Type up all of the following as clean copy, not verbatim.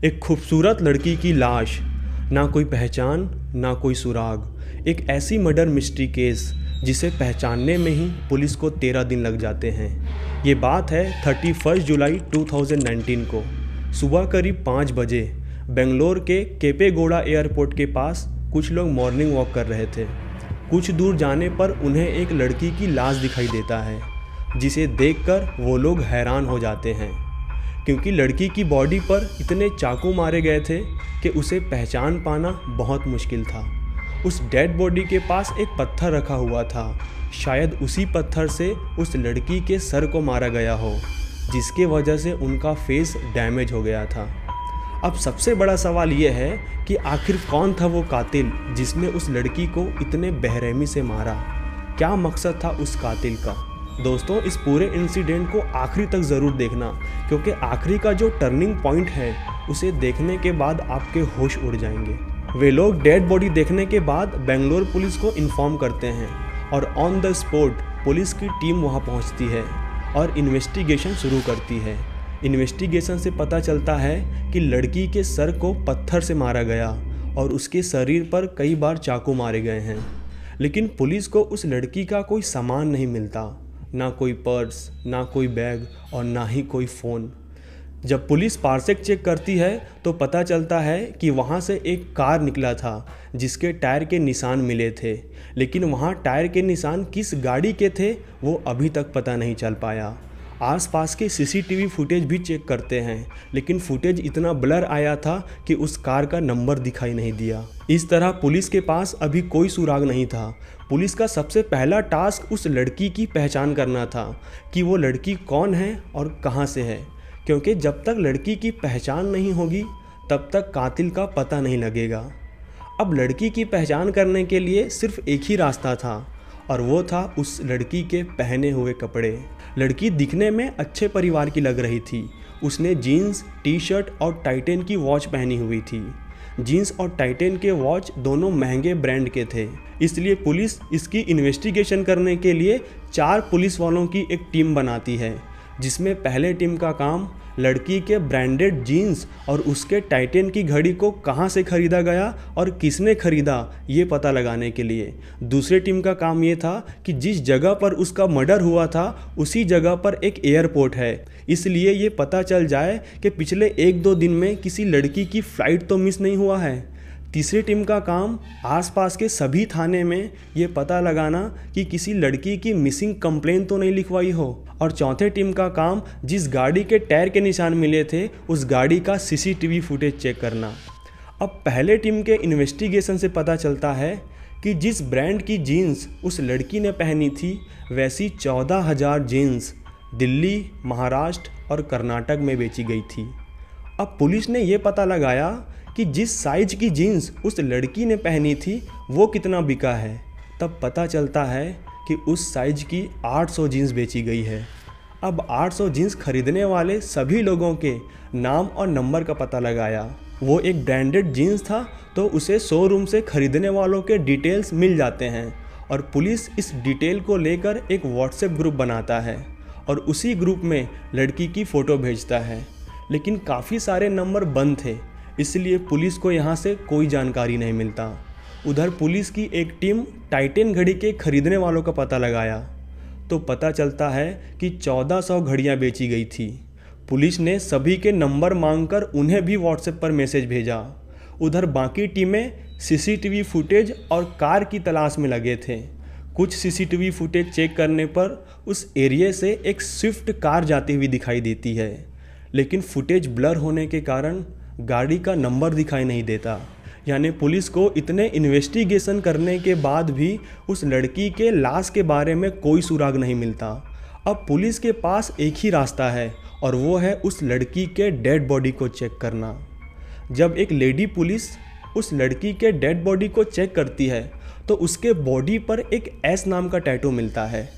एक खूबसूरत लड़की की लाश, ना कोई पहचान ना कोई सुराग। एक ऐसी मर्डर मिस्ट्री केस जिसे पहचानने में ही पुलिस को 13 दिन लग जाते हैं। ये बात है 31 जुलाई 2019 को सुबह करीब 5 बजे बेंगलोर के केपेगौड़ा एयरपोर्ट के पास कुछ लोग मॉर्निंग वॉक कर रहे थे। कुछ दूर जाने पर उन्हें एक लड़की की लाश दिखाई देता है, जिसे देखकर वो लोग हैरान हो जाते हैं, क्योंकि लड़की की बॉडी पर इतने चाकू मारे गए थे कि उसे पहचान पाना बहुत मुश्किल था। उस डेड बॉडी के पास एक पत्थर रखा हुआ था, शायद उसी पत्थर से उस लड़की के सर को मारा गया हो, जिसके वजह से उनका फेस डैमेज हो गया था। अब सबसे बड़ा सवाल ये है कि आखिर कौन था वो कातिल जिसने उस लड़की को इतने बेरहमी से मारा। क्या मकसद था उस कातिल का? दोस्तों, इस पूरे इंसिडेंट को आखिरी तक ज़रूर देखना, क्योंकि आखिरी का जो टर्निंग पॉइंट है उसे देखने के बाद आपके होश उड़ जाएंगे। वे लोग डेड बॉडी देखने के बाद बेंगलोर पुलिस को इन्फॉर्म करते हैं और ऑन द स्पॉट पुलिस की टीम वहां पहुंचती है और इन्वेस्टिगेशन शुरू करती है। इन्वेस्टिगेशन से पता चलता है कि लड़की के सर को पत्थर से मारा गया और उसके शरीर पर कई बार चाकू मारे गए हैं, लेकिन पुलिस को उस लड़की का कोई सामान नहीं मिलता, ना कोई पर्स, ना कोई बैग और ना ही कोई फ़ोन। जब पुलिस पार्सेल चेक करती है तो पता चलता है कि वहाँ से एक कार निकला था जिसके टायर के निशान मिले थे, लेकिन वहाँ टायर के निशान किस गाड़ी के थे वो अभी तक पता नहीं चल पाया। आसपास के सीसीटीवी फुटेज भी चेक करते हैं, लेकिन फुटेज इतना ब्लर आया था कि उस कार का नंबर दिखाई नहीं दिया। इस तरह पुलिस के पास अभी कोई सुराग नहीं था। पुलिस का सबसे पहला टास्क उस लड़की की पहचान करना था कि वो लड़की कौन है और कहाँ से है, क्योंकि जब तक लड़की की पहचान नहीं होगी तब तक कातिल का पता नहीं लगेगा। अब लड़की की पहचान करने के लिए सिर्फ एक ही रास्ता था, और वो था उस लड़की के पहने हुए कपड़े। लड़की दिखने में अच्छे परिवार की लग रही थी। उसने जीन्स, टी शर्ट और टाइटेन की वॉच पहनी हुई थी। जीन्स और टाइटेन के वॉच दोनों महंगे ब्रांड के थे, इसलिए पुलिस इसकी इन्वेस्टिगेशन करने के लिए 4 पुलिस वालों की एक टीम बनाती है, जिसमें पहले टीम का काम लड़की के ब्रांडेड जीन्स और उसके टाइटेन की घड़ी को कहां से खरीदा गया और किसने खरीदा ये पता लगाने के लिए। दूसरे टीम का काम ये था कि जिस जगह पर उसका मर्डर हुआ था उसी जगह पर एक एयरपोर्ट है, इसलिए ये पता चल जाए कि पिछले 1-2 दिन में किसी लड़की की फ़्लाइट तो मिस नहीं हुआ है। तीसरी टीम का काम आसपास के सभी थाने में ये पता लगाना कि किसी लड़की की मिसिंग कंप्लेंट तो नहीं लिखवाई हो। और चौथे टीम का काम जिस गाड़ी के टायर के निशान मिले थे उस गाड़ी का सीसीटीवी फुटेज चेक करना। अब पहले टीम के इन्वेस्टिगेशन से पता चलता है कि जिस ब्रांड की जीन्स उस लड़की ने पहनी थी वैसी 14,000 जीन्स दिल्ली, महाराष्ट्र और कर्नाटक में बेची गई थी। अब पुलिस ने ये पता लगाया कि जिस साइज की जीन्स उस लड़की ने पहनी थी वो कितना बिका है। तब पता चलता है कि उस साइज की 800 जीन्स बेची गई है। अब 800 जीन्स खरीदने वाले सभी लोगों के नाम और नंबर का पता लगाया। वो एक ब्रांडेड जीन्स था तो उसे शोरूम से खरीदने वालों के डिटेल्स मिल जाते हैं, और पुलिस इस डिटेल को लेकर एक व्हाट्सएप ग्रुप बनाता है और उसी ग्रुप में लड़की की फ़ोटो भेजता है, लेकिन काफ़ी सारे नंबर बंद थे, इसलिए पुलिस को यहाँ से कोई जानकारी नहीं मिलता। उधर पुलिस की एक टीम टाइटेन घड़ी के खरीदने वालों का पता लगाया तो पता चलता है कि 1400 घड़ियाँ बेची गई थी। पुलिस ने सभी के नंबर मांगकर उन्हें भी व्हाट्सएप पर मैसेज भेजा। उधर बाकी टीमें सीसीटीवी फुटेज और कार की तलाश में लगे थे। कुछ सीसीटीवी फुटेज चेक करने पर उस एरिया से एक स्विफ्ट कार जाती हुई दिखाई देती है, लेकिन फुटेज ब्लर होने के कारण गाड़ी का नंबर दिखाई नहीं देता। यानी पुलिस को इतने इन्वेस्टिगेशन करने के बाद भी उस लड़की के लाश के बारे में कोई सुराग नहीं मिलता। अब पुलिस के पास एक ही रास्ता है और वो है उस लड़की के डेड बॉडी को चेक करना। जब एक लेडी पुलिस उस लड़की के डेड बॉडी को चेक करती है तो उसके बॉडी पर एक एस नाम का टैटू मिलता है।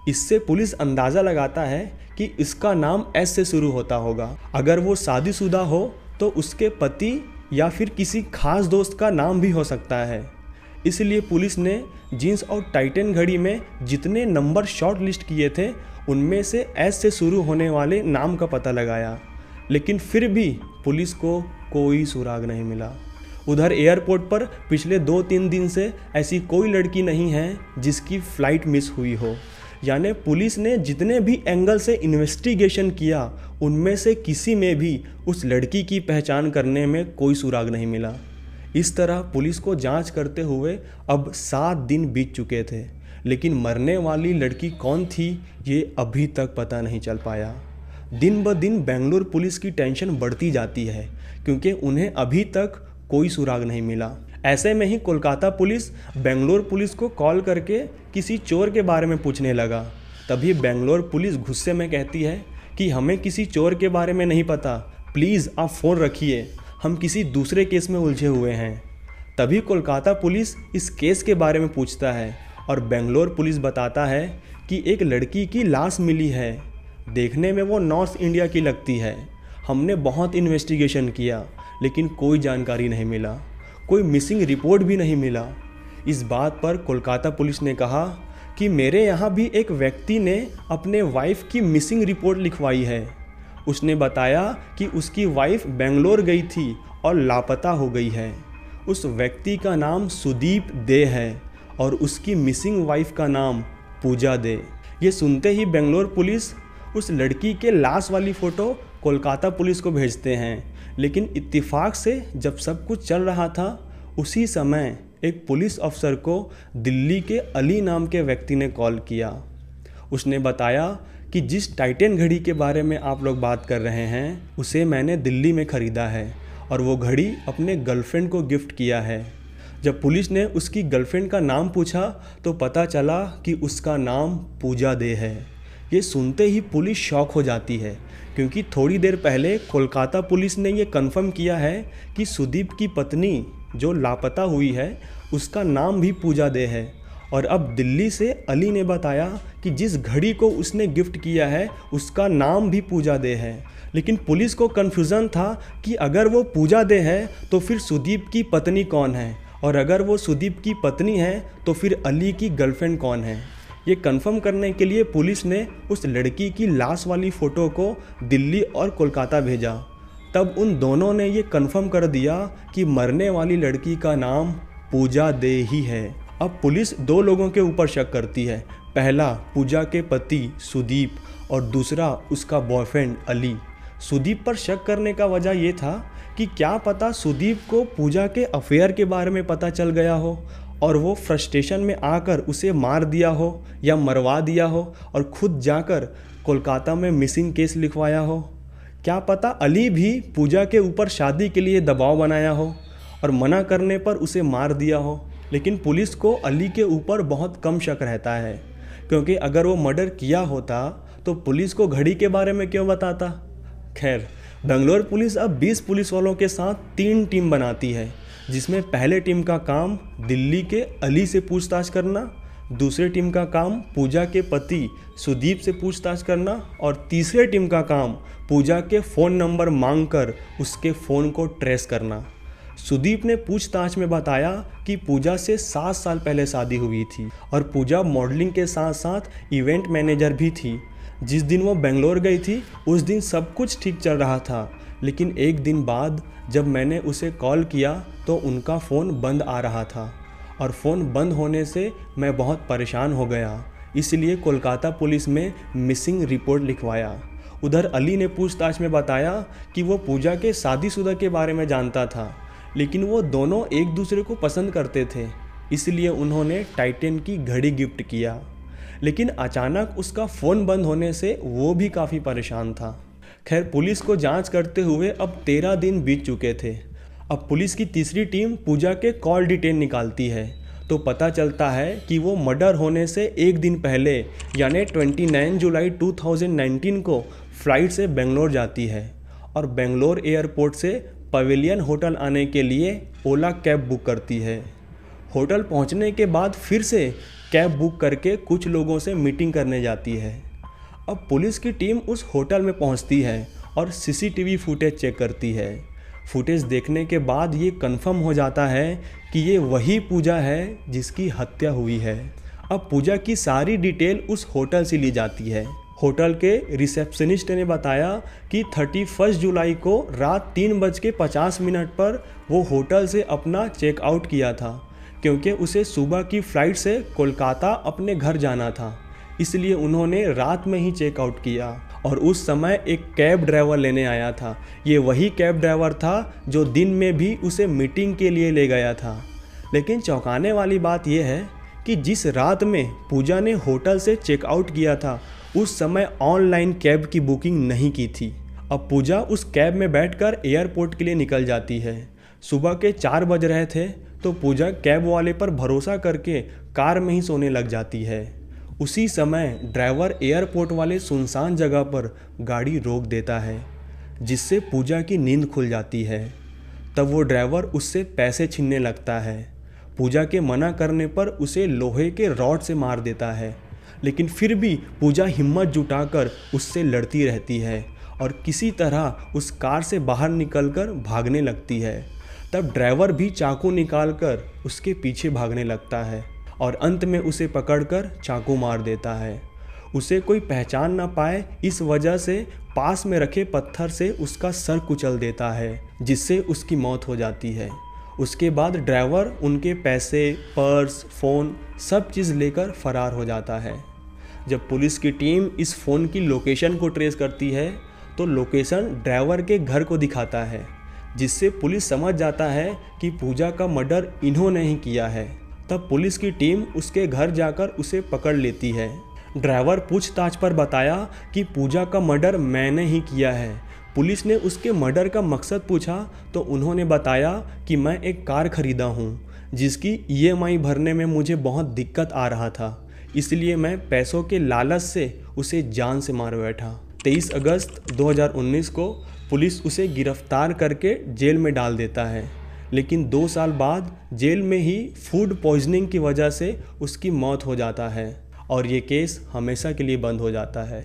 इससे पुलिस अंदाज़ा लगाता है कि इसका नाम एस से शुरू होता होगा। अगर वो शादीशुदा हो तो उसके पति या फिर किसी खास दोस्त का नाम भी हो सकता है। इसलिए पुलिस ने जीन्स और टाइटेन घड़ी में जितने नंबर शॉर्ट लिस्ट किए थे उनमें से एस से शुरू होने वाले नाम का पता लगाया, लेकिन फिर भी पुलिस को कोई सुराग नहीं मिला। उधर एयरपोर्ट पर पिछले 2-3 दिन से ऐसी कोई लड़की नहीं है जिसकी फ़्लाइट मिस हुई हो। यानी पुलिस ने जितने भी एंगल से इन्वेस्टिगेशन किया उनमें से किसी में भी उस लड़की की पहचान करने में कोई सुराग नहीं मिला। इस तरह पुलिस को जांच करते हुए अब 7 दिन बीत चुके थे, लेकिन मरने वाली लड़की कौन थी ये अभी तक पता नहीं चल पाया। दिन ब दिन बेंगलुरु पुलिस की टेंशन बढ़ती जाती है क्योंकि उन्हें अभी तक कोई सुराग नहीं मिला। ऐसे में ही कोलकाता पुलिस बेंगलुरु पुलिस को कॉल करके किसी चोर के बारे में पूछने लगा। तभी बेंगलुरु पुलिस गुस्से में कहती है कि हमें किसी चोर के बारे में नहीं पता, प्लीज़ आप फ़ोन रखिए, हम किसी दूसरे केस में उलझे हुए हैं। तभी कोलकाता पुलिस इस केस के बारे में पूछता है और बेंगलुरु पुलिस बताता है कि एक लड़की की लाश मिली है। देखने में वो नॉर्थ इंडिया की लगती है। हमने बहुत इन्वेस्टिगेशन किया लेकिन कोई जानकारी नहीं मिला, कोई मिसिंग रिपोर्ट भी नहीं मिला। इस बात पर कोलकाता पुलिस ने कहा कि मेरे यहाँ भी एक व्यक्ति ने अपने वाइफ की मिसिंग रिपोर्ट लिखवाई है। उसने बताया कि उसकी वाइफ बेंगलोर गई थी और लापता हो गई है। उस व्यक्ति का नाम सुदीप दे है और उसकी मिसिंग वाइफ का नाम पूजा दे। ये सुनते ही बेंगलोर पुलिस उस लड़की के लाश वाली फ़ोटो कोलकाता पुलिस को भेजते हैं। लेकिन इत्तेफाक से जब सब कुछ चल रहा था उसी समय एक पुलिस अफसर को दिल्ली के अली नाम के व्यक्ति ने कॉल किया। उसने बताया कि जिस टाइटन घड़ी के बारे में आप लोग बात कर रहे हैं उसे मैंने दिल्ली में ख़रीदा है और वो घड़ी अपने गर्लफ्रेंड को गिफ्ट किया है। जब पुलिस ने उसकी गर्लफ्रेंड का नाम पूछा तो पता चला कि उसका नाम पूजा दे है। ये सुनते ही पुलिस शॉक हो जाती है क्योंकि थोड़ी देर पहले कोलकाता पुलिस ने ये कन्फर्म किया है कि सुदीप की पत्नी जो लापता हुई है उसका नाम भी पूजा दे है। और अब दिल्ली से अली ने बताया कि जिस घड़ी को उसने गिफ्ट किया है उसका नाम भी पूजा दे है। लेकिन पुलिस को कन्फ्यूज़न था कि अगर वो पूजा दे है तो फिर सुदीप की पत्नी कौन है, और अगर वो सुदीप की पत्नी है तो फिर अली की गर्लफ्रेंड कौन है। ये कंफर्म करने के लिए पुलिस ने उस लड़की की लाश वाली फ़ोटो को दिल्ली और कोलकाता भेजा। तब उन दोनों ने ये कंफर्म कर दिया कि मरने वाली लड़की का नाम पूजा दे ही है। अब पुलिस 2 लोगों के ऊपर शक करती है। पहला पूजा के पति सुदीप और दूसरा उसका बॉयफ्रेंड अली। सुदीप पर शक करने का वजह ये था कि क्या पता सुदीप को पूजा के अफेयर के बारे में पता चल गया हो और वो फ्रस्ट्रेशन में आकर उसे मार दिया हो या मरवा दिया हो और खुद जाकर कोलकाता में मिसिंग केस लिखवाया हो। क्या पता अली भी पूजा के ऊपर शादी के लिए दबाव बनाया हो और मना करने पर उसे मार दिया हो। लेकिन पुलिस को अली के ऊपर बहुत कम शक रहता है क्योंकि अगर वो मर्डर किया होता तो पुलिस को घड़ी के बारे में क्यों बताता। खैर, बेंगलोर पुलिस अब 20 पुलिस वालों के साथ 3 टीम बनाती है, जिसमें पहले टीम का काम दिल्ली के अली से पूछताछ करना, दूसरे टीम का काम पूजा के पति सुदीप से पूछताछ करना और तीसरे टीम का काम पूजा के फ़ोन नंबर मांगकर उसके फ़ोन को ट्रेस करना। सुदीप ने पूछताछ में बताया कि पूजा से 7 साल पहले शादी हुई थी और पूजा मॉडलिंग के साथ साथ इवेंट मैनेजर भी थी। जिस दिन वो बेंगलोर गई थी उस दिन सब कुछ ठीक चल रहा था, लेकिन एक दिन बाद जब मैंने उसे कॉल किया तो उनका फ़ोन बंद आ रहा था और फ़ोन बंद होने से मैं बहुत परेशान हो गया, इसलिए कोलकाता पुलिस में मिसिंग रिपोर्ट लिखवाया। उधर अली ने पूछताछ में बताया कि वो पूजा के शादीशुदा के बारे में जानता था, लेकिन वो दोनों एक दूसरे को पसंद करते थे, इसलिए उन्होंने टाइटन की घड़ी गिफ्ट किया। लेकिन अचानक उसका फ़ोन बंद होने से वो भी काफ़ी परेशान था। खैर, पुलिस को जांच करते हुए अब 13 दिन बीत चुके थे। अब पुलिस की तीसरी टीम पूजा के कॉल डिटेल निकालती है तो पता चलता है कि वो मर्डर होने से एक दिन पहले यानी 29 जुलाई 2019 को फ़्लाइट से बेंगलोर जाती है और बेंगलोर एयरपोर्ट से पवेलियन होटल आने के लिए ओला कैब बुक करती है। होटल पहुंचने के बाद फिर से कैब बुक करके कुछ लोगों से मीटिंग करने जाती है। अब पुलिस की टीम उस होटल में पहुंचती है और सीसीटीवी फुटेज चेक करती है। फुटेज देखने के बाद ये कंफर्म हो जाता है कि ये वही पूजा है जिसकी हत्या हुई है। अब पूजा की सारी डिटेल उस होटल से ली जाती है। होटल के रिसेप्शनिस्ट ने बताया कि 31 जुलाई को रात 3:50 पर वो होटल से अपना चेकआउट किया था, क्योंकि उसे सुबह की फ़्लाइट से कोलकाता अपने घर जाना था। इसलिए उन्होंने रात में ही चेकआउट किया और उस समय एक कैब ड्राइवर लेने आया था। ये वही कैब ड्राइवर था जो दिन में भी उसे मीटिंग के लिए ले गया था। लेकिन चौंकाने वाली बात यह है कि जिस रात में पूजा ने होटल से चेकआउट किया था, उस समय ऑनलाइन कैब की बुकिंग नहीं की थी। अब पूजा उस कैब में बैठकर एयरपोर्ट के लिए निकल जाती है। सुबह के 4 बज रहे थे तो पूजा कैब वाले पर भरोसा करके कार में ही सोने लग जाती है। उसी समय ड्राइवर एयरपोर्ट वाले सुनसान जगह पर गाड़ी रोक देता है, जिससे पूजा की नींद खुल जाती है। तब वो ड्राइवर उससे पैसे छीनने लगता है। पूजा के मना करने पर उसे लोहे के रॉड से मार देता है, लेकिन फिर भी पूजा हिम्मत जुटाकर उससे लड़ती रहती है और किसी तरह उस कार से बाहर निकलकर भागने लगती है। तब ड्राइवर भी चाकू निकालकर उसके पीछे भागने लगता है और अंत में उसे पकड़कर चाकू मार देता है। उसे कोई पहचान ना पाए इस वजह से पास में रखे पत्थर से उसका सर कुचल देता है, जिससे उसकी मौत हो जाती है। उसके बाद ड्राइवर उनके पैसे, पर्स, फ़ोन सब चीज़ लेकर फरार हो जाता है। जब पुलिस की टीम इस फ़ोन की लोकेशन को ट्रेस करती है तो लोकेशन ड्राइवर के घर को दिखाता है, जिससे पुलिस समझ जाता है कि पूजा का मर्डर इन्होंने ही किया है। तब पुलिस की टीम उसके घर जाकर उसे पकड़ लेती है। ड्राइवर पूछताछ पर बताया कि पूजा का मर्डर मैंने ही किया है। पुलिस ने उसके मर्डर का मकसद पूछा तो उन्होंने बताया कि मैं एक कार खरीदा हूँ, जिसकी EMI भरने में मुझे बहुत दिक्कत आ रहा था, इसलिए मैं पैसों के लालच से उसे जान से मार बैठा। 23 अगस्त 2019 को पुलिस उसे गिरफ्तार करके जेल में डाल देता है, लेकिन 2 साल बाद जेल में ही फूड पॉइजनिंग की वजह से उसकी मौत हो जाता है और ये केस हमेशा के लिए बंद हो जाता है।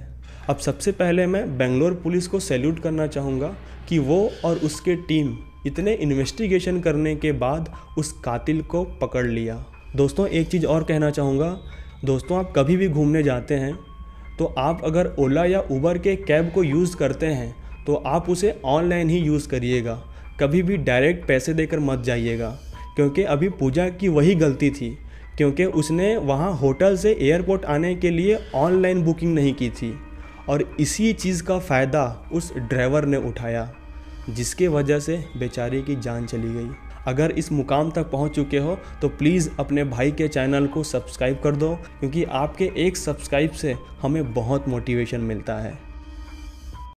अब सबसे पहले मैं बेंगलोर पुलिस को सैल्यूट करना चाहूँगा कि वो और उसके टीम इतने इन्वेस्टिगेशन करने के बाद उस कातिल को पकड़ लिया। दोस्तों, एक चीज़ और कहना चाहूँगा। दोस्तों, आप कभी भी घूमने जाते हैं तो आप अगर ओला या उबर के कैब को यूज़ करते हैं तो आप उसे ऑनलाइन ही यूज़ करिएगा। कभी भी डायरेक्ट पैसे देकर मत जाइएगा, क्योंकि अभी पूजा की वही गलती थी, क्योंकि उसने वहाँ होटल से एयरपोर्ट आने के लिए ऑनलाइन बुकिंग नहीं की थी और इसी चीज़ का फ़ायदा उस ड्राइवर ने उठाया, जिसके वजह से बेचारे की जान चली गई। अगर इस मुकाम तक पहुंच चुके हो तो प्लीज़ अपने भाई के चैनल को सब्सक्राइब कर दो, क्योंकि आपके एक सब्सक्राइब से हमें बहुत मोटिवेशन मिलता है।